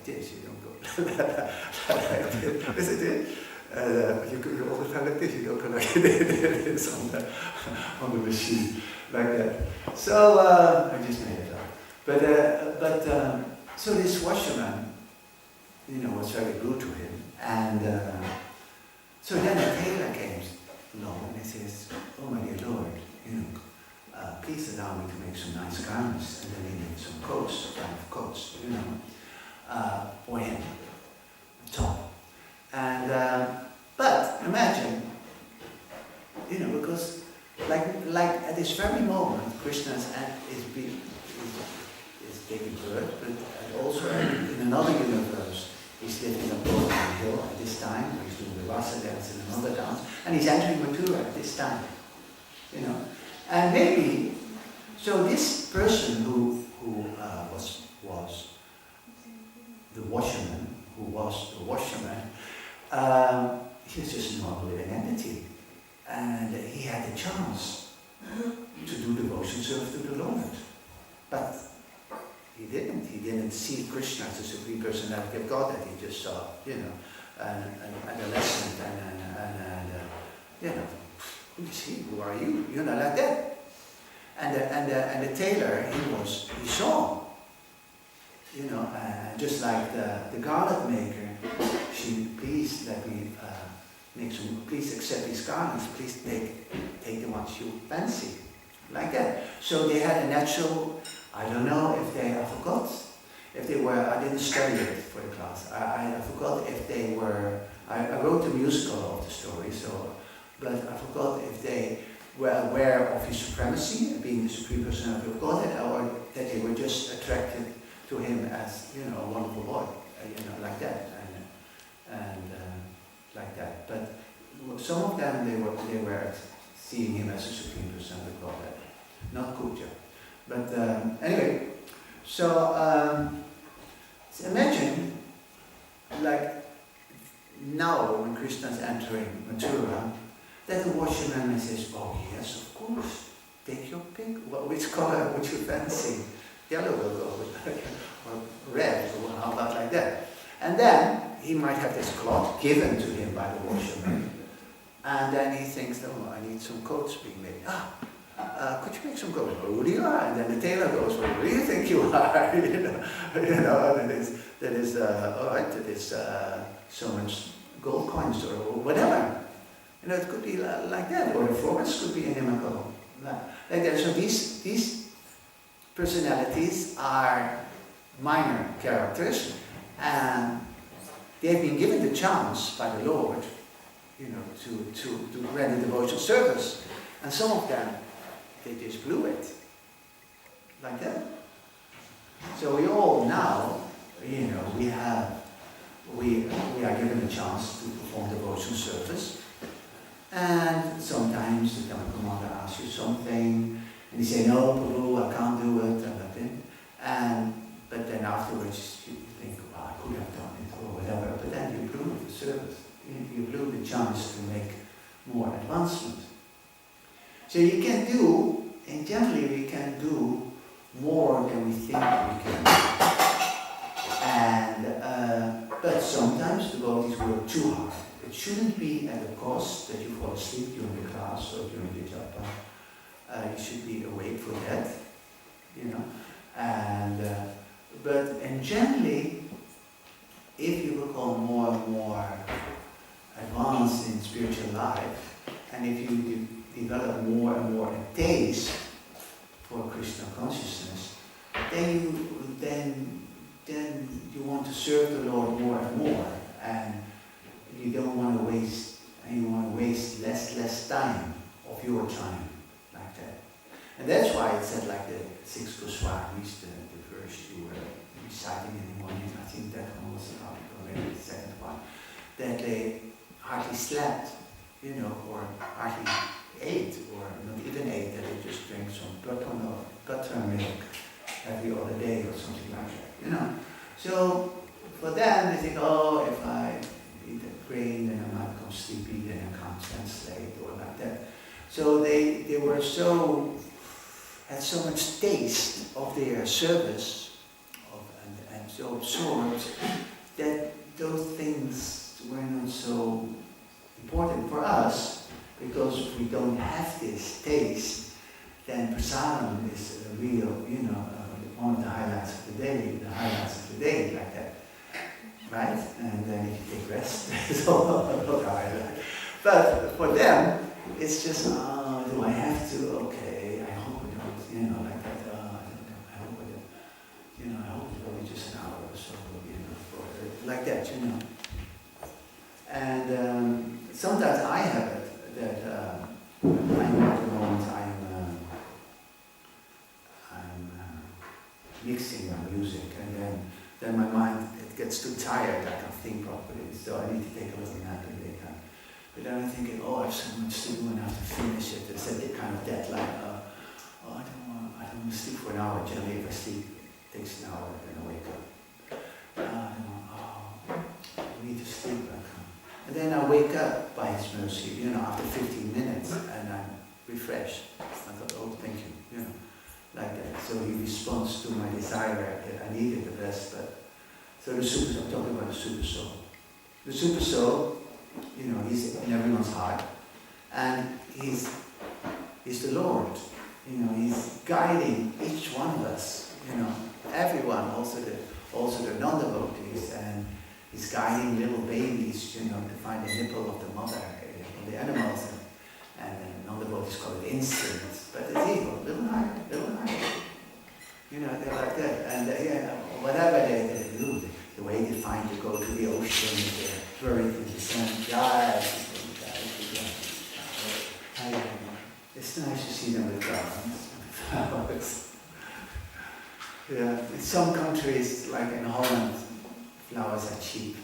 this, you don't go like this. Is it it? You always go like this, you don't go like this on the machine, like that. So, I just made it up. But so this washerman, was very good to him. And so then the tailor came along and he says, "Oh my dear Lord, please allow me to make some nice garments." And then he made some coats, kind of coats, for him, top. And but imagine, because like at this very moment, Krishna is taking birth, but also in another universe, he's living up on the hill at this time. He's doing the rasa dance in another dance, and he's entering Mathura at this time. And maybe, so this person who was the washerman, he was just a normal living entity. And he had the chance to do devotion service to the Lord. But he didn't see Krishna as the Supreme Personality of God, that he just saw, an adolescent and who is he? Who are you? Like that. And the tailor, he saw, just like the garment maker, please let me please accept these garments, please take the ones you fancy, like that. So they had a natural, I don't know if I forgot if they were, I didn't study it for the class, I forgot if they were, I wrote the musical of the story, but I forgot if they were aware of his supremacy, being the Supreme Personality of God, or that they were just attracted to him as, a wonderful boy, like that, and like that. But some of them, they were seeing him as a Supreme Personality of God, not Kuja. But anyway, so imagine, like now when Krishna is entering Mathura, that the washerman says, "Oh yes, of course, take your pick. Which color would you fancy? Yellow will go with, or red, or how about like that?" And then he might have this cloth given to him by the washerman, and then he thinks, "Oh, I need some coats being made. Could you make some coats?" "Oh, who do you are?" And then the tailor goes, "Well, who do you think you are?" And that is all right. That is so much gold coins or whatever. It could be like that, or the florist could be inimical, like that. So these personalities are minor characters, and they've been given the chance by the Lord, to render devotional service, and some of them they just blew it, like that. So we all now, we are given a chance to perform devotional service. And sometimes the temple commander asks you something, and you say, "No, Prabhu, I can't do it," and that. But then afterwards you think, "Well, I could have done it," or whatever. But then you blew the service. You blew the chance to make more advancement. So you can do, and generally we can do more than we think we can do. And but sometimes the devotees work too hard. It shouldn't be at the cost that you fall asleep during the class or during the japa. You should be awake for that, And generally, if you become more and more advanced in spiritual life, and if you develop more and more a taste for Krishna consciousness, then you want to serve the Lord more and more, and you don't want to waste, and you want to waste less time of your time, like that. And that's why it said, like the 6 Goswamis, the verse you were reciting in the morning, I think that one was maybe the second one, that they hardly slept, or hardly ate, or not even ate, that they just drank some buttermilk every other day or something like that, So for them, they think, "Oh, if I eat a grain, then I might become sleepy, then I can't translate," or like that. So they had so much taste of their service, and so absorbed that those things were not so important for us, because if we don't have this taste, then prasadam is a real, one of the highlights of the day, like that, right? And then if you take rest, it's all about the highlight. But for them, it's just, do I have to? Okay, I hope I don't, like that. I don't know, I hope I don't, I hope it's only just an hour or so, like that, And sometimes I have it that I'm at the moment I'm mixing my music, and then my mind it gets too tired. I can't think properly, so I need to take a little nap in the daytime. But then I'm thinking, I have so much to do and I have to finish it. It's at the kind of deadline. I don't want to sleep for an hour. Generally, if I sleep, it takes an hour, then I wake up. I need to sleep. And then I wake up by His mercy, after 15 minutes, and I'm refreshed. I thought, oh, thank you, like that. So He responds to my desire that I needed the rest. But so the super soul, I'm talking about the super soul. The super soul, He's in everyone's heart, and He's the Lord. He's guiding each one of us. Everyone, also the non-devotees, and He's guiding little babies, to find the nipple of the mother, the animals, and non-devotees call it instincts, but it's evil, little higher. They're like that, and whatever they do, the way they find to go to the ocean, they're buried in the sand. It's nice to see them with flowers. Yeah, in some countries, like in Holland, flowers are cheap.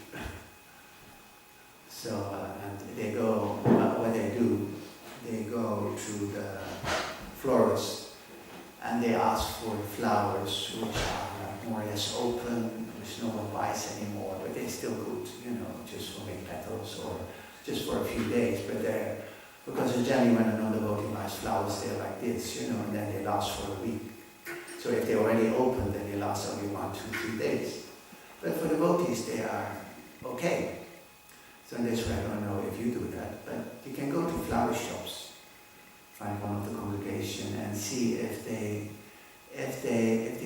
So, and they go, what they do, they go to the florist and they ask for flowers which are more or less open, which no one buys anymore, but they're still good, just for make petals or just for a few days. But they're, because generally when a non-devotee buys flowers, they're like this, and then they last for a week. So if they're already open, then they last only 1, 2, 3 days. But for devotees, they are okay. So in this way, I don't know if you do that, but you can go to flower shops, find one of the congregation, and see if they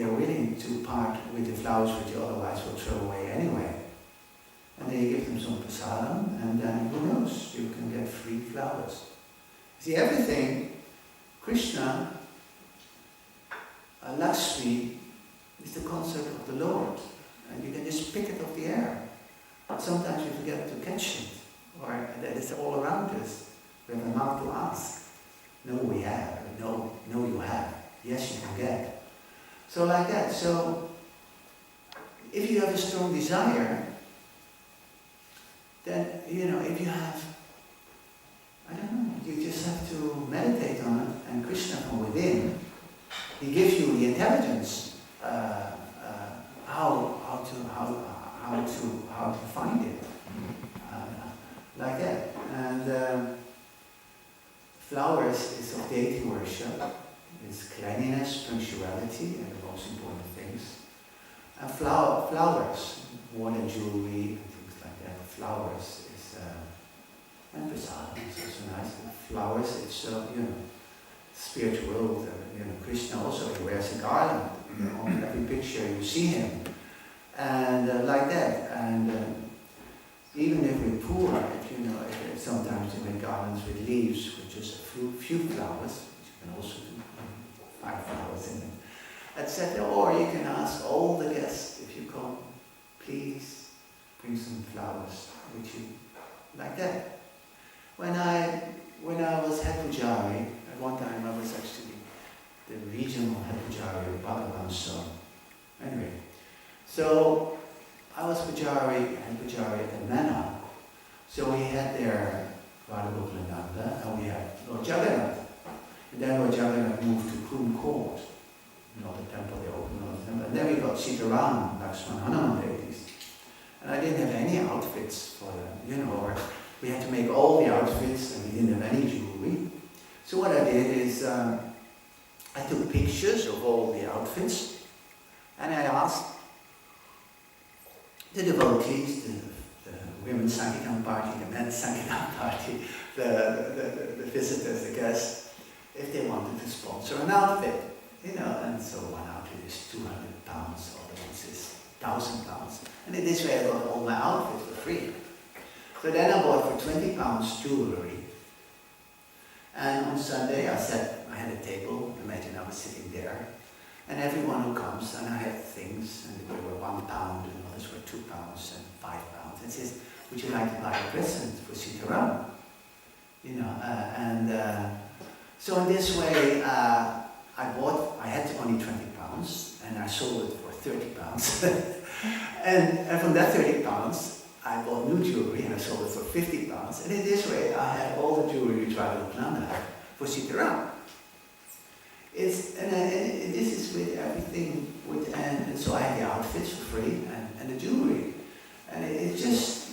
are willing to part with the flowers which you otherwise will throw away anyway. And then you give them some prasadam, and then who knows, you can get free flowers. See, everything, Krishna, Lakshmi, is the concept of the Lord. And you can just pick it off the air. But sometimes we forget to catch it, or that it's all around us. We have a mouth to ask. No, we have. No, you have. Yes, you can get. So like that. So, if you have a strong desire, then, if you have, I don't know, you just have to meditate on it, and Krishna from within, He gives you the intelligence, how to find it, like that. And flowers is of deity worship. It's cleanliness, punctuality, and the most important things. And flowers, more than jewelry and things like that. Flowers is and prasadam is also nice. Flowers, it's spiritual. Krishna also, he wears a garland. On every picture you see him, and like that. And even if we're poor, if sometimes you make garlands with leaves, with just a few flowers, which you can also do, 5 flowers in it, etc. Or you can ask all the guests, if you come, please bring some flowers with you, like that. When I was head pujari, at one time I was actually the regional head pujari of Bhagavan's son. Anyway, so I was head pujari at the Manor. So we had there Radha Gokulananda, and we had Lord Jagannath. And then Lord Jagannath moved to Krum Court, not the temple, they opened another temple. And then we got Sitaram, Lakshman, Hanuman deities. And I didn't have any outfits for them, or we had to make all the outfits, and we didn't have any jewelry. So what I did is, I took pictures of all the outfits, and I asked the devotees, the women's Sankirtan party, the men's Sankirtan party, the visitors, the guests, if they wanted to sponsor an outfit, and so one outfit is £200, other ones is £1,000. And in this way I got all my outfits for free. So then I bought for £20 jewelry. And on Sunday I had a table, imagine I was sitting there, and everyone who comes, and I had things, and they were £1, and others were £2 and £5, and says, would you like to buy a present for Sitaram? So in this way, I had only £20, and I sold it for £30. and from that £30, I bought new jewelry, and I sold it for £50. And in this way, I had all the jewelry we tried to plan for Sitaram. This is with everything, and so I had the outfits for free, and the jewelry. And it's just,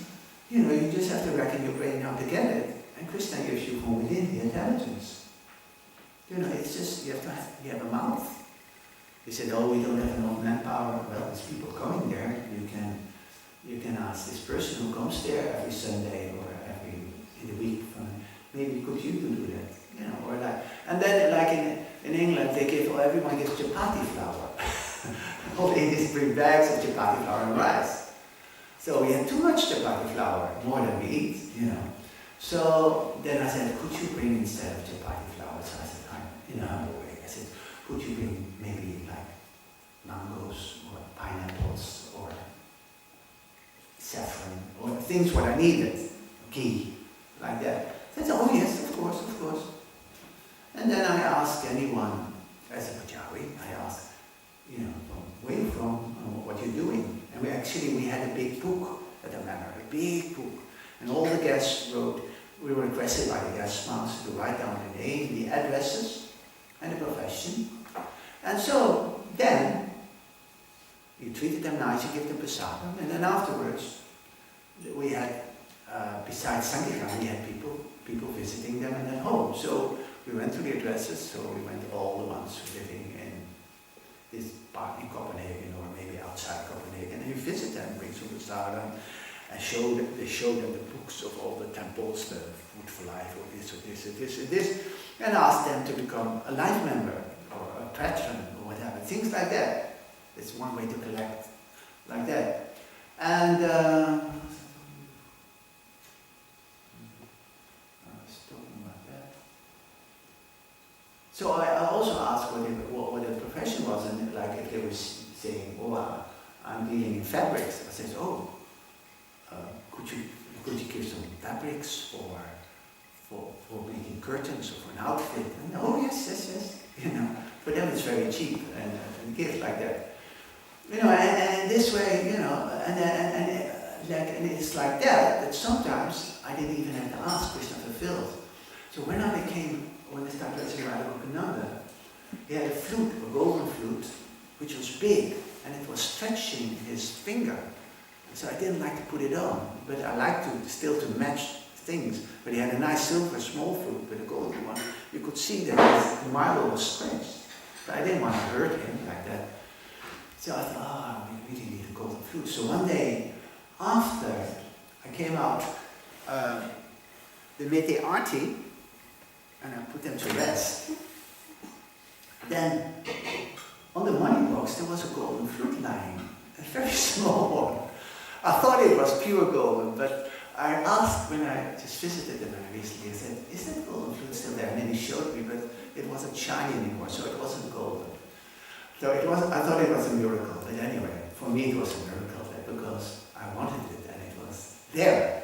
you just have to reckon your brain how to get it. And Krishna gives you from within the intelligence. It's just, you have a mouth. You said, oh, we don't have enough manpower. Well, there's people coming there. You can ask this person who comes there every Sunday or in the week, maybe could you do that? Or like, and then like in England, everyone gives chapati flour. All the Indians bring bags of chapati flour and rice. So we had too much chapati flour, more than we eat, So then I said, could you bring instead of chapati flour? So I said, in a humble way, I said, could you bring maybe like mangoes or pineapples or saffron or things what I needed, ghee, like that. So I said, oh yes, of course. And then I asked anyone, as a Pujari, I asked, where you from, what you're doing. And we had a big book at the manor, a big book. And all the guests we were requested by the guest master to write down the name, the addresses, and the profession. And so then, you treated them nice, you give them prasadam, and then afterwards, we had, besides Sankirtan, we had people visiting them and then home. So we went to the addresses, so we went to all the ones living in this part in Copenhagen or maybe outside Copenhagen, and you visit them, bring some prasadam, and they showed them the books of all the temples, the Food for Life, or this, or this, or this, or this, and asked them to become a life member, or a patron, or whatever, things like that. It's one way to collect like that. And I was talking about that. So I also asked what the profession was, and like if they were saying, oh, I'm dealing in fabrics. I said, oh, could you give some fabrics for making curtains or for an outfit? And oh yes. For them it's very cheap and give like that. And this way, and it's like that sometimes I didn't even have to ask, Krishna fulfilled. So when I started listening to Radha, he had a flute, a golden flute, which was big, and it was stretching his finger. So I didn't like to put it on, but I liked still to match things. But he had a nice silver small flute, but a golden one. You could see that his marble was stretched. But I didn't want to hurt him like that. So I thought, we really need a golden flute. So one day, after I came out, the Mete Arti, and I put them to rest, then on the money box there was a golden flute lying, a very small one. I thought it was pure golden, but I asked when I just visited them recently, I said, is that golden flute still there? And then he showed me, but it wasn't shiny anymore, so it wasn't golden. So I thought it was a miracle, but anyway, for me it was a miracle because I wanted it and it was there,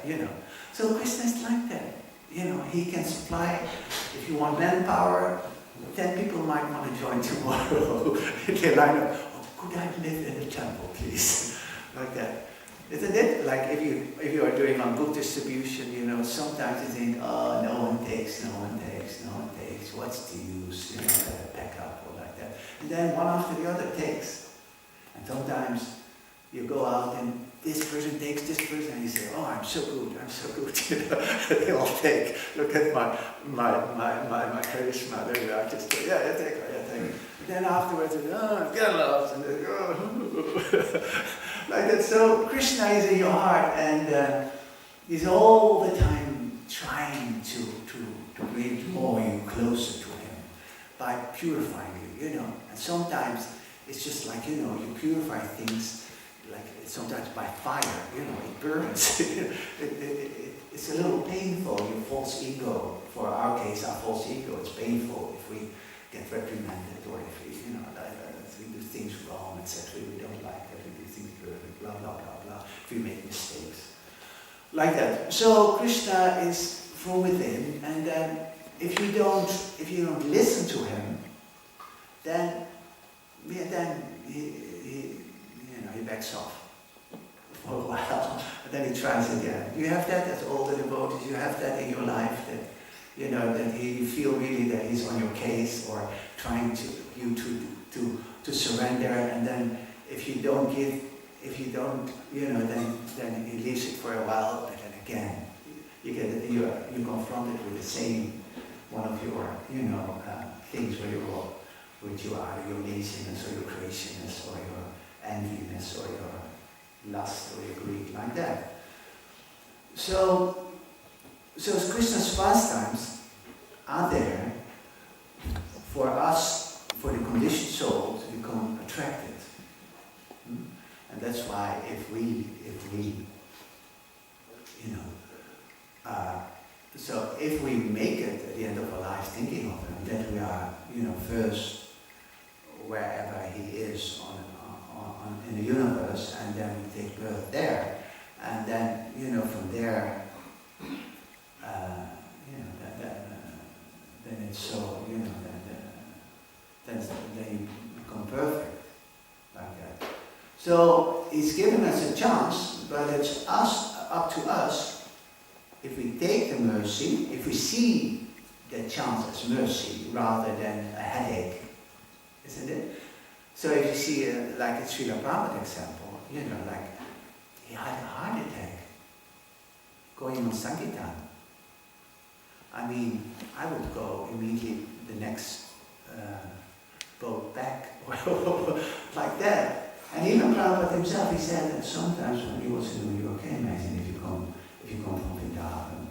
So Krishna is like that, he can supply, if you want manpower, 10 people might want to join tomorrow. They line up, oh, could I live in the temple, please? Like that. Isn't it? Like if you are doing on book distribution, sometimes you think, oh, no one takes, what's the use? Pack up or like that. And then one after the other takes. And sometimes you go out and this person takes this person and you say, oh, I'm so good. They all take. Look at my charisma. I just, take. then afterwards, get lost, and like that. So Krishna is in your heart, and he's all the time trying to draw you closer to him by purifying you, And sometimes it's just like, you purify things like sometimes by fire, it burns. It's a little painful, your false ego. For our case, our false ego, it's painful if we get reprimanded or if we, if we do things wrong, etc. We don't like that, we do things perfect, blah, blah, blah, blah. If we make mistakes. Like that. So Krishna is from within, and then if you don't listen to him, then he backs off for a while, and then he tries again. You have that as all the devotees. You have that in your life that that you feel really that he's on your case or trying to surrender, and then if you don't, then he leaves it for a while, and then again you're confronted with the same one of your things where with your laziness or your craziness or your enviness or your lust or your greed, like that. So Krishna's pastimes are there for us, for the conditioned soul, to become attracted. And that's why if we make it at the end of our life thinking of him, that we are, first wherever he is in the universe, and then we take birth there, and then, from there, then it's so, then you become perfect, like that. So he's giving us a chance, but it's up to us, if we take the mercy, if we see the chance as mercy rather than a headache, isn't it? So if you see, like a Srila Prabhupada example, like he had a heart attack going on Sankirtan. I mean, I would go immediately the next boat back, like that. And even Prabhupada himself, he said that sometimes when he was in New York, imagine if you come from Vrindavan,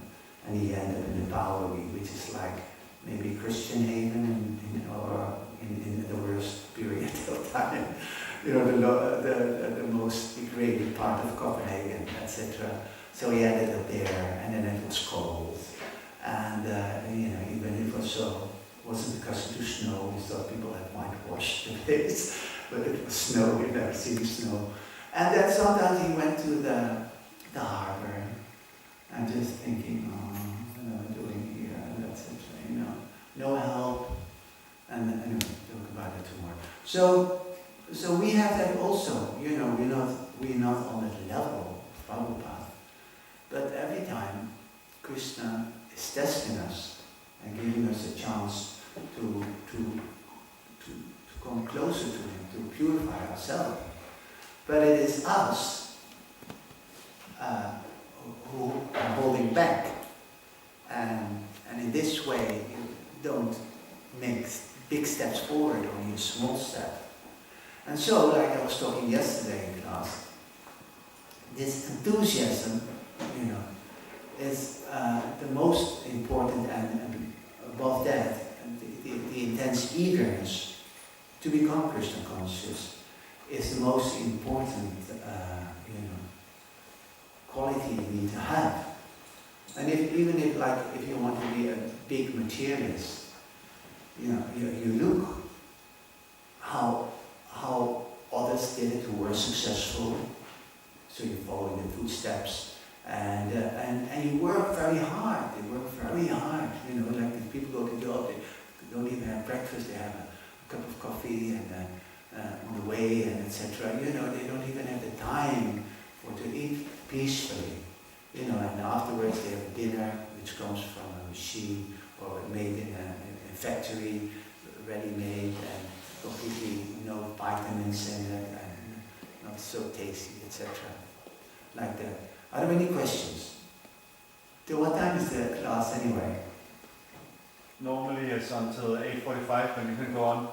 and he ended up in the Bowery, which is like maybe Christian haven in the worst period of time, the most degraded part of Copenhagen, etc. So he ended up there, and then it was cold. And even if it wasn't because it was snow, we thought people had whitewashed the place, but it was snow, we've never seen snow. And then sometimes he went to the harbor, and just thinking, what am I doing here, and etc. No help, and anyway, talk about it tomorrow. So we have that also, we're not on that level of Prabhupada, but every time Krishna is testing us and giving us a chance to come closer to him, to purify ourselves. But it is us who are holding back, and in this way you don't make big steps forward, only a small step. And so, like I was talking yesterday in class, this enthusiasm, is the most important, and above that, the intense eagerness to become Krishna conscious is the most important, quality you need to have. And if you want to be a big materialist, you look how others did it who were successful, so you follow in the footsteps. And you work very hard. They work very hard. Like if people go to the job, they don't even have breakfast. They have a cup of coffee and on the way, and etc. They don't even have the time to eat peacefully. And afterwards they have dinner which comes from a machine or made in a factory, ready-made, and completely no vitamins in it, and not so tasty, etc. Like that. Are there any questions? Till what time is the class anyway? normally it's until 8:45, and you can go on.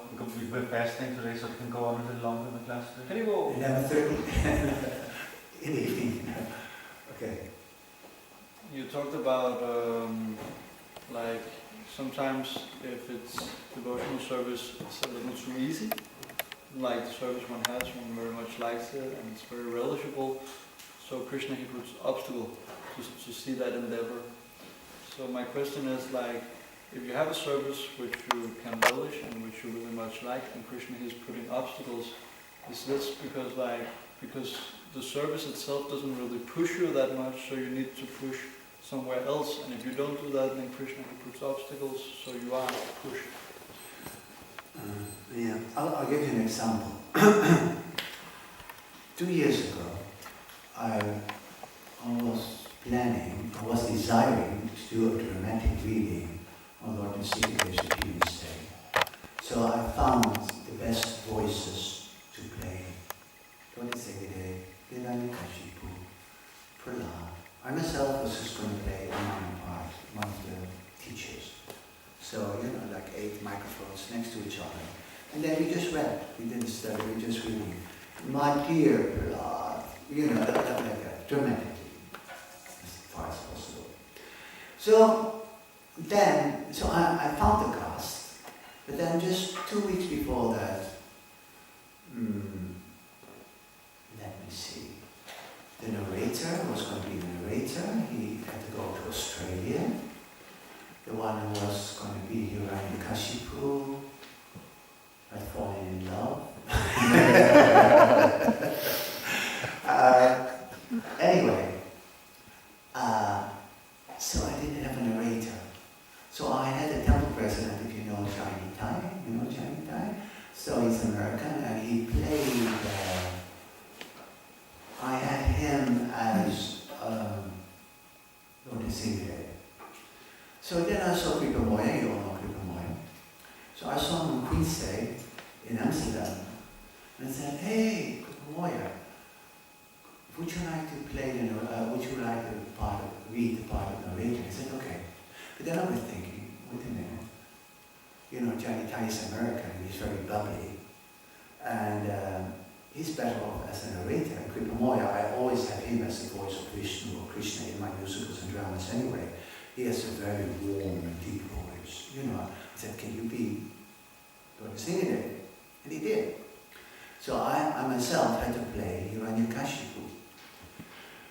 We're fasting today, so you can go on a little longer in the class today. 11:30 in the evening. Okay. You talked about like sometimes if it's devotional service, it's a little too easy. Like the service one has, one very much likes it, and it's very relishable. So Krishna, he puts obstacle to see that endeavor. So my question is, like, if you have a service which you can relish and which you really much like, and Krishna is putting obstacles, is this because the service itself doesn't really push you that much, so you need to push somewhere else, and if you don't do that, then Krishna puts obstacles, so you are pushed. Yeah, I'll give you an example. 2 years ago, I was desiring to do a dramatic reading on Lord Nrsimha's Appearance Day. So I found the best voices to play. Lord Nrsimha, Hiranyakashipu, Prahlad. I myself was just going to play a minor part, one of the teachers. So, like 8 microphones next to each other. And then we just read. We didn't study, we just reading. My dear Prahlad, like that, dramatically, as far as possible. So I found the cast, but then just 2 weeks before that, let me see. The narrator was going to be the narrator. He had to go to Australia. The one who was going to be Hiranyakashipu had fallen in love. Anyway, so I didn't have a narrator. So I had a temple president, if you know Johnny Tai. You know Johnny Tai? So he's American, and he played. I had him as Lord Nrsimha. So then I saw Kripa Moya, you all know Kripa Moya. So I saw him on Queen's Day in Amsterdam. And I said, hey, Kripa Moya, would you like to play would you like to read the part of narrator? I said, okay. But then I was thinking, wait a minute. Johnny Tai is American, he's very bubbly. And he's better off as a narrator. And Kripa Moya, I always have him as the voice of Vishnu or Krishna in my musicals and dramas anyway. He has a very warm and deep voice. I said, can you be singing it? And he did. So I myself had to play Hiranyakashipu.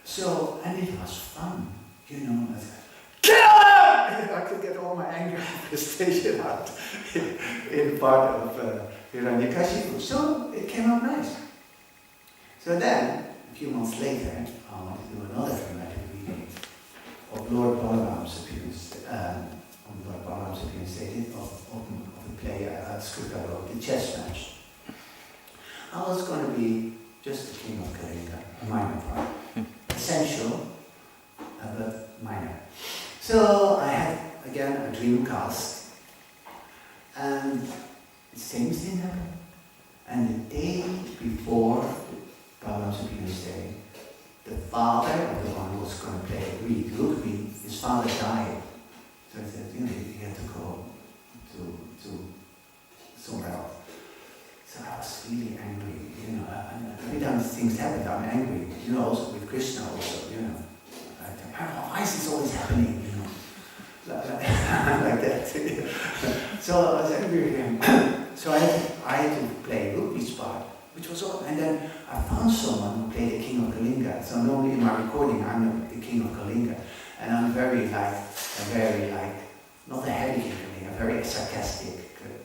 So, and it was fun. I said, kill him! I could get all my anger and frustration out in part of Hiranyakashipu. So it came out nice. So then, a few months later, I wanted to do another dramatic reading of Lord Balaram's appearance, of the play Skripalo, the chess match. I was going to be just the king of Kalinga, a minor part. Essential, but minor. So I had, again, a dream cast. And the same thing happened. And the day before Balaram's appearance day, the father of the one who was going to play Rukmi, his father died. So I said, he had to go to somewhere else. So I was really angry, and every time things happen, I'm angry. Also with Krishna also, I thought, why is this always happening, like that. So I was angry with him. So I had to play Rukmi's part, which was all, and then I found someone who played the king of Kalinga. So normally in my recording, I'm the king of Kalinga, and I'm very not a heavy king of Kalinga, very sarcastic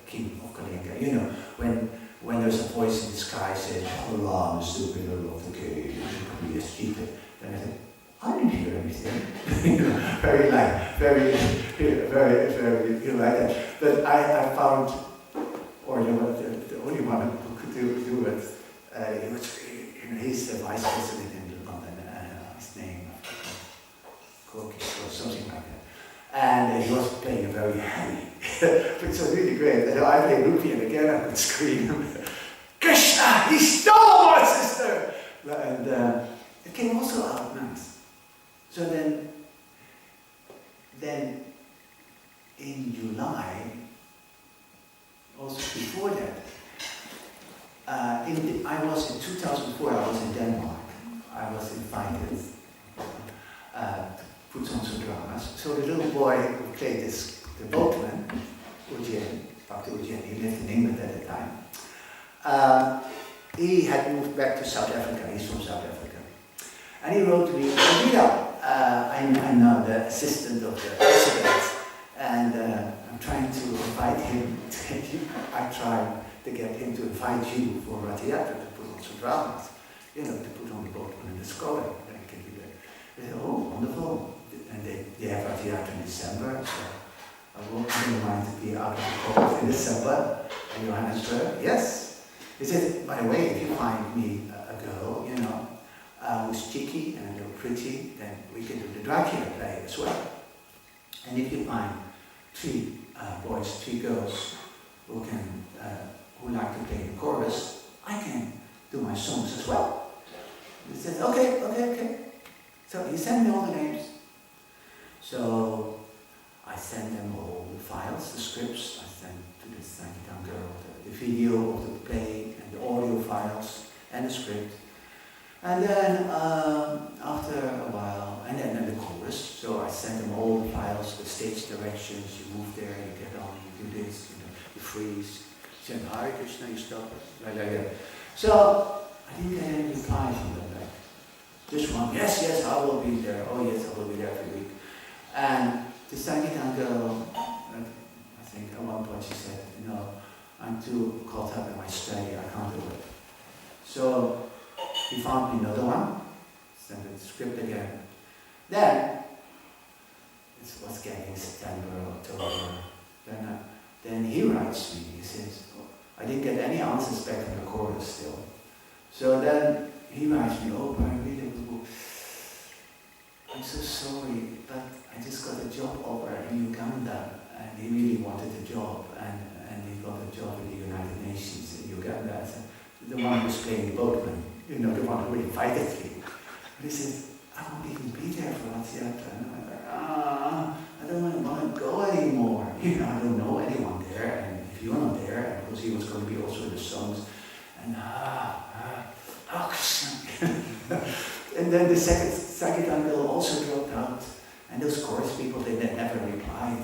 king of Kalinga. When there's a voice in the sky saying, Allah is the winner of the game, you should be stupid. Then I said, I didn't hear anything. Very like that. But I found, or the only one who could do it, he's the vice president in London, his name, Corkish or something like that. And he was playing a very heavy, which was really great. And I played Rupi, and again I could scream, Krishna, he stole my sister! And it came also out nice. So then in July, also before that, I was in 2004, I was in Denmark. I was invited to put on some dramas. So the little boy who played the boatman, Eugene, Dr. Eugene, he lived in England at the time. He had moved back to South Africa, he's from South Africa. And he wrote to me, Parividha, I'm now the assistant of the president, and I'm trying to invite him to get you. I tried to get him to invite you for a theatre to put on some dramas, to put on the boatman and the scholar. They said, oh, wonderful. And they have a theatre in December, so I wouldn't mind to be out of the cold in December. And Johannesburg, yes. He said, by the way, if you find me a girl, who's cheeky and a little pretty, then we can do the Dracula play as well. And if you find 3 boys, 3 girls who like to play the chorus, I can do my songs as well. He said, okay. So he sent me all the names. So I sent them all the files, the scripts. I sent to the Sankitan girl the video of the play and the audio files and the script. And then after a while, and then the chorus, so I sent them all the files, the stage directions, you move there, you get on, you do this, you freeze, you send Hare Krishna, you stop, like that. So I didn't get any reply from them, like, this one, yes, I will be there, oh yes, I will be there every week. And the Sankitan girl, I think at one point she said, I'm too caught up in my study, I can't do it. So he found me another one, sent the script again. Then, it was getting September, October. Then he writes me, he says, I didn't get any answers back from the chorus still. So then he writes me, oh, Parividha, I'm so sorry, but I just got a job offer in Uganda, and he really wanted a job, and he got a job in the United Nations in Uganda. So the one who's playing the boatman, the one who invited me. And he said, I won't even be there for a theatre. And I'm like, I don't want to go anymore. I don't know anyone there, and if you're not there, and because he was going to be also in the songs, and and then the second girl also dropped out, and those chorus people, they never replied,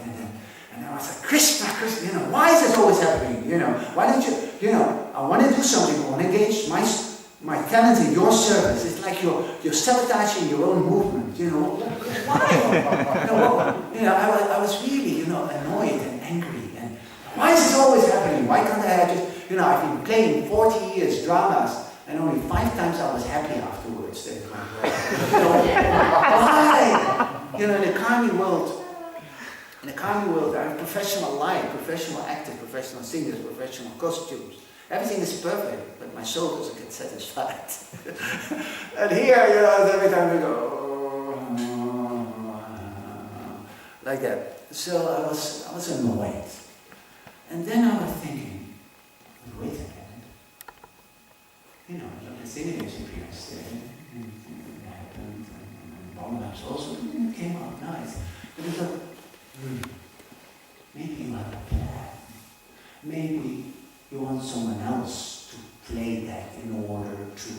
and I was like, Krishna, why is this always happening? Why don't you, I want to do something, I want to engage my talent in your service. It's like you're sabotaging your own movement, why? I was really, annoyed and angry, and why is this always happening? Why can't I just, I've been playing 40 years dramas, and only 5 times I was happy afterwards. Why? In the Kami world, I have professional life, professional actors, professional singers, professional costumes. Everything is perfect, but my soul doesn't get satisfied. And here, every time we go, like that. So I was annoyed. And then I was thinking, wait a minute. The singing is appearance there, and it happened, and Bonam's also, it came out nice. But I thought, maybe you have a plan. Maybe you want someone else to play that in order to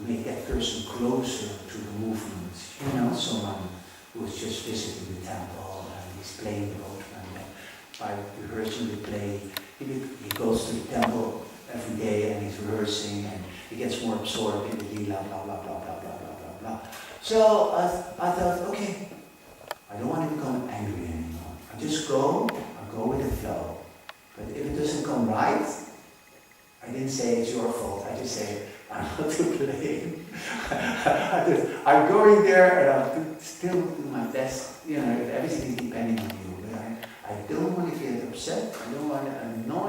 make that person closer to the movement. Someone who is just visiting the temple and he's playing the boatman. By rehearsing the play, he goes to the temple every day and he's rehearsing and he gets more absorbed in the lila, blah, blah, blah, blah, blah, blah, blah, blah. So I thought, okay, I don't want to become angry anymore. I just go with the flow. But if it doesn't come right, I didn't say it's your fault. I just say, I'm not to blame. I'm going there and I'll still do my best. Everything is depending on you. But I don't want to get upset. I don't want to annoy